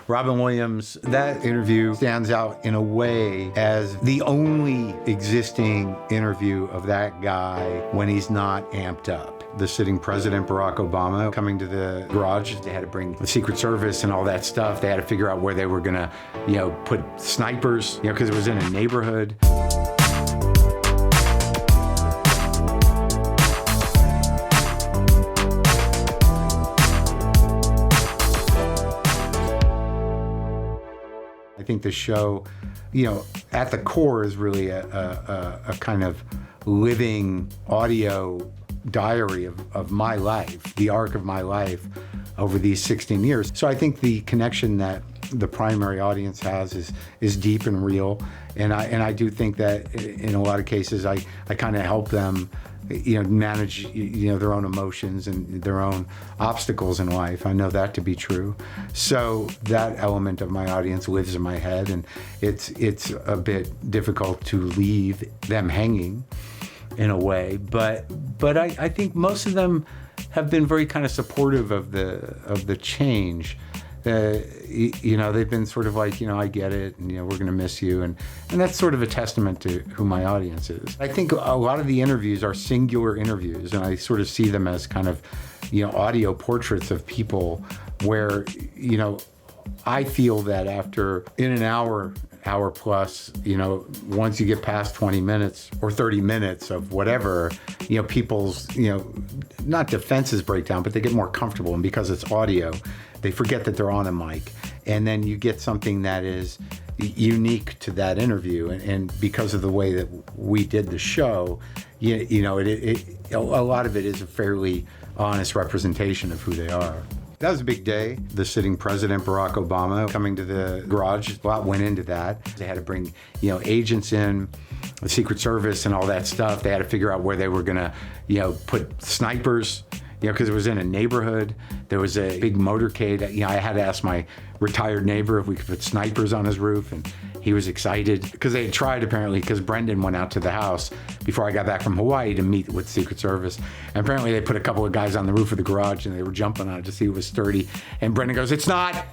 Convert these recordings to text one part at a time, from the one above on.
Robin Williams, that interview stands out in a way as the only existing interview of that guy when he's not amped up. The sitting president, Barack Obama, coming to the garage. They had to bring the Secret Service and all that stuff. They had to figure out where they were gonna, put snipers, because it was in a neighborhood. I think the show, at the core is really a kind of living audio diary of my life, the arc of my life over these 16 years. So I think the connection that the primary audience has is deep and real. And I do think that in a lot of cases, I kind of help them manage, their own emotions and their own obstacles in life. I know that to be true. So that element of my audience lives in my head, and it's a bit difficult to leave them hanging in a way. But I think most of them have been very kind of supportive of the change. They've been sort of like, I get it, and we're going to miss you, and that's sort of a testament to who my audience is. I think a lot of the interviews are singular interviews, and I sort of see them as kind of, audio portraits of people where, I feel that after in an hour plus, once you get past 20 minutes or 30 minutes of whatever, people's, not defenses break down, but they get more comfortable. And because it's audio, they forget that they're on a mic. And then you get something that is unique to that interview. And because of the way that we did the show, a lot of it is a fairly honest representation of who they are. That was a big day. The sitting president, Barack Obama, coming to the garage. A lot went into that. They had to bring, agents in, the Secret Service and all that stuff. They had to figure out where they were gonna, put snipers, because it was in a neighborhood. There was a big motorcade. I had to ask my retired neighbor if we could put snipers on his roof, and he was excited because they had tried, apparently, because Brendan went out to the house before I got back from Hawaii to meet with Secret Service. And apparently they put a couple of guys on the roof of the garage and they were jumping on it to see who was sturdy. And Brendan goes, it's not,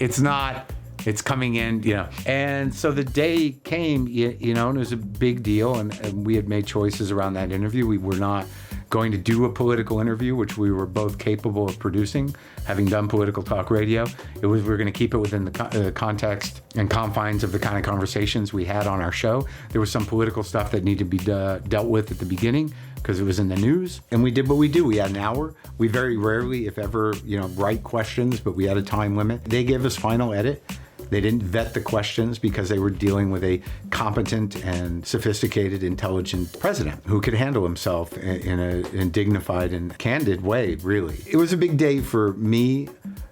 it's coming in, And so the day came, and it was a big deal. And we had made choices around that interview. We were not going to do a political interview, which we were both capable of producing, having done political talk radio. We were going to keep it within the context and confines of the kind of conversations we had on our show. There was some political stuff that needed to be dealt with at the beginning because it was in the news. And we did what we do. We had an hour. We very rarely, if ever, write questions, but we had a time limit. They gave us final edit. They didn't vet the questions because they were dealing with a competent and sophisticated, intelligent president who could handle himself in a dignified and candid way, really. It was a big day for me.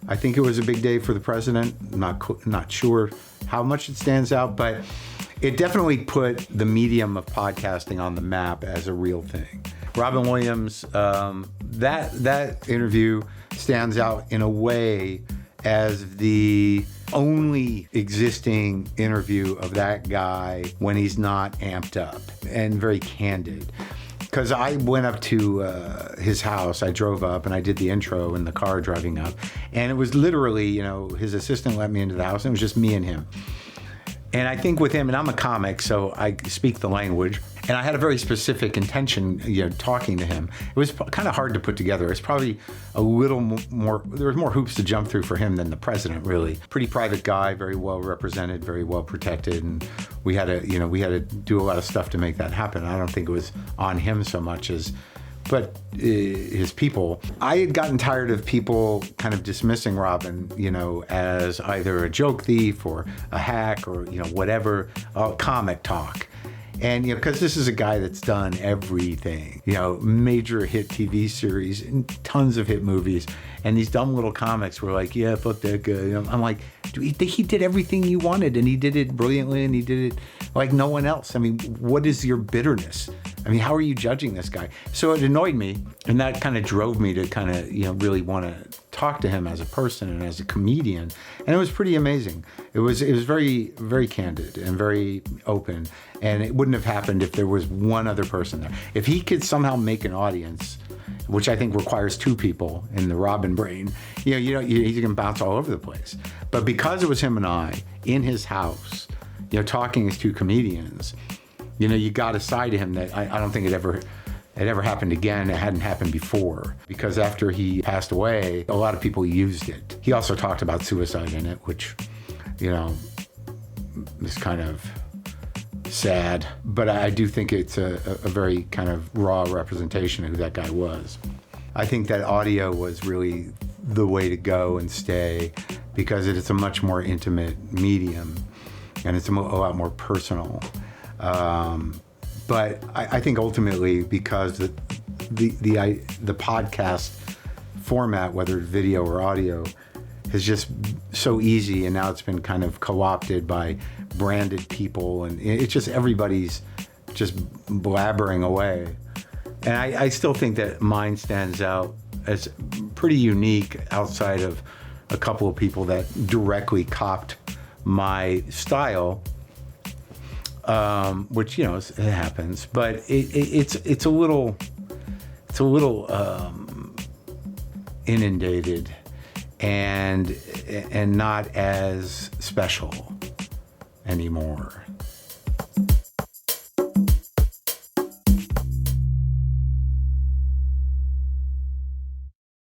I think it was a big day for the president. I'm not sure how much it stands out, but it definitely put the medium of podcasting on the map as a real thing. Robin Williams, that interview stands out in a way as the only existing interview of that guy when he's not amped up and very candid. Because I went up to his house, I drove up and I did the intro in the car driving up. And it was literally, his assistant let me into the house and it was just me and him. And I think with him, and I'm a comic, so I speak the language, and I had a very specific intention, talking to him. It was kind of hard to put together. It's probably a little more, there was more hoops to jump through for him than the president, really. Pretty private guy, very well represented, very well protected, and we had to do a lot of stuff to make that happen. I don't think it was on him so much as but his people. I had gotten tired of people kind of dismissing Robin, as either a joke thief or a hack or, whatever, comic talk. And, because this is a guy that's done everything, major hit TV series and tons of hit movies. And these dumb little comics were like, yeah, fuck that guy. I'm like, he did everything you wanted and he did it brilliantly and he did it like no one else. I mean, what is your bitterness? I mean, how are you judging this guy? So it annoyed me, and that kind of drove me to kind of, really want to talk to him as a person and as a comedian. And it was pretty amazing. It was very, very candid and very open. And it wouldn't have happened if there was one other person there. If he could somehow make an audience, which I think requires two people in the Robin brain. You can bounce all over the place. But because it was him and I in his house, talking as two comedians, you got a side to him that I don't think it ever happened again. It hadn't happened before, because after he passed away, a lot of people used it. He also talked about suicide in it, which, is kind of sad. But I do think it's a very kind of raw representation of who that guy was. I think that audio was really the way to go and stay, because it's a much more intimate medium and it's a lot more personal. But I think ultimately, because the podcast format, whether video or audio, is just so easy, and now it's been kind of co-opted by branded people, and it's just everybody's just blabbering away. And I still think that mine stands out as pretty unique outside of a couple of people that directly copped my style. Which it happens, but it's a little inundated and not as special anymore.